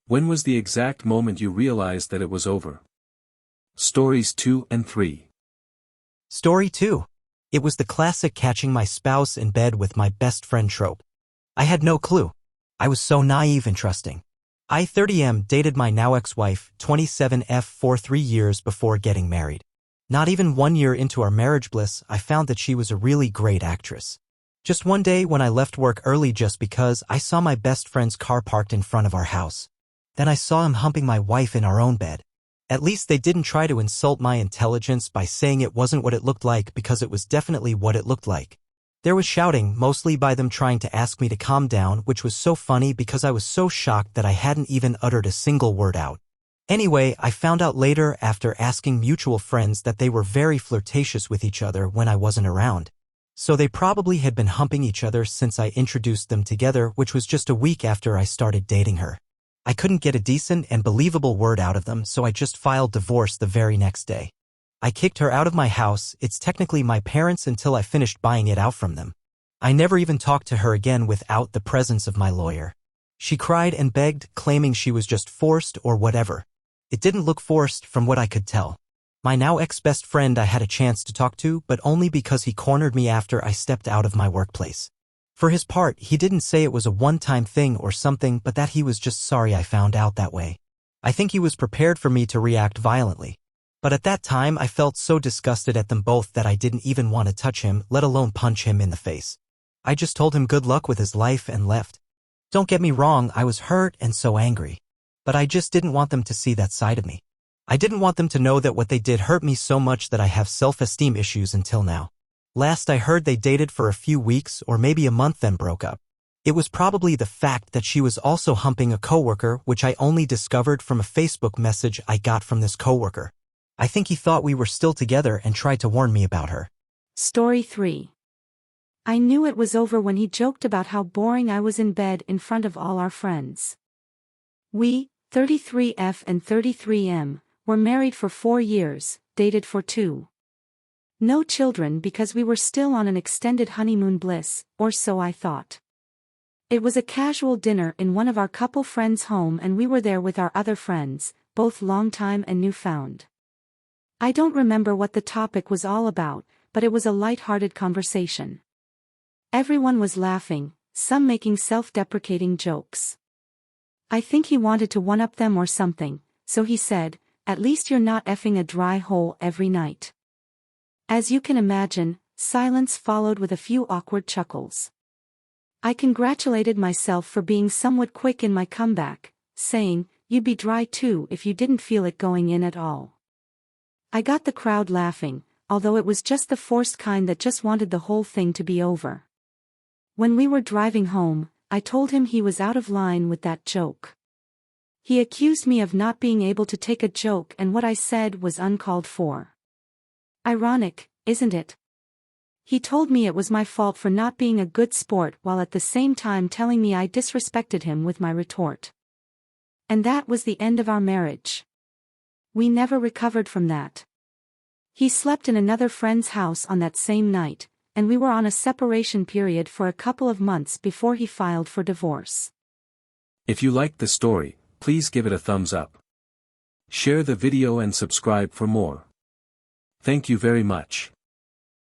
When was the exact moment you realized that it was over? Stories 2 and 3. Story 2. It was the classic catching my spouse in bed with my best friend trope. I had no clue. I was so naive and trusting. I, 30M, dated my now ex-wife, 27F, for 3 years before getting married. Not even 1 year into our marriage bliss, I found that she was a really great actress. Just one day when I left work early just because I saw my best friend's car parked in front of our house. Then I saw him humping my wife in our own bed. At least they didn't try to insult my intelligence by saying it wasn't what it looked like, because it was definitely what it looked like. There was shouting, mostly by them trying to ask me to calm down, which was so funny because I was so shocked that I hadn't even uttered a single word out. Anyway, I found out later after asking mutual friends that they were very flirtatious with each other when I wasn't around. So they probably had been humping each other since I introduced them together, which was just a week after I started dating her. I couldn't get a decent and believable word out of them, so I just filed divorce the very next day. I kicked her out of my house. It's technically my parents until I finished buying it out from them. I never even talked to her again without the presence of my lawyer. She cried and begged, claiming she was just forced or whatever. It didn't look forced from what I could tell. My now ex-best friend I had a chance to talk to, but only because he cornered me after I stepped out of my workplace. For his part, he didn't say it was a one-time thing or something, but that he was just sorry I found out that way. I think he was prepared for me to react violently. But at that time I felt so disgusted at them both that I didn't even want to touch him, let alone punch him in the face. I just told him good luck with his life and left. Don't get me wrong, I was hurt and so angry. But I just didn't want them to see that side of me. I didn't want them to know that what they did hurt me so much that I have self-esteem issues until now. Last I heard they dated for a few weeks or maybe a month, then broke up. It was probably the fact that she was also humping a coworker, which I only discovered from a Facebook message I got from this coworker. I think he thought we were still together and tried to warn me about her. Story 3. I knew it was over when he joked about how boring I was in bed in front of all our friends. We, 33F and 33M, were married for 4 years, dated for 2. No children because we were still on an extended honeymoon bliss, or so I thought. It was a casual dinner in one of our couple friends' home and we were there with our other friends, both longtime and newfound. I don't remember what the topic was all about, but it was a light-hearted conversation. Everyone was laughing, some making self-deprecating jokes. I think he wanted to one-up them or something, so he said, "At least you're not effing a dry hole every night." As you can imagine, silence followed with a few awkward chuckles. I congratulated myself for being somewhat quick in my comeback, saying, "You'd be dry too if you didn't feel it going in at all." I got the crowd laughing, although it was just the forced kind that just wanted the whole thing to be over. When we were driving home, I told him he was out of line with that joke. He accused me of not being able to take a joke and what I said was uncalled for. Ironic, isn't it? He told me it was my fault for not being a good sport while at the same time telling me I disrespected him with my retort. And that was the end of our marriage. We never recovered from that. He slept in another friend's house on that same night, and we were on a separation period for a couple of months before he filed for divorce. If you liked the story, please give it a thumbs up. Share the video and subscribe for more. Thank you very much.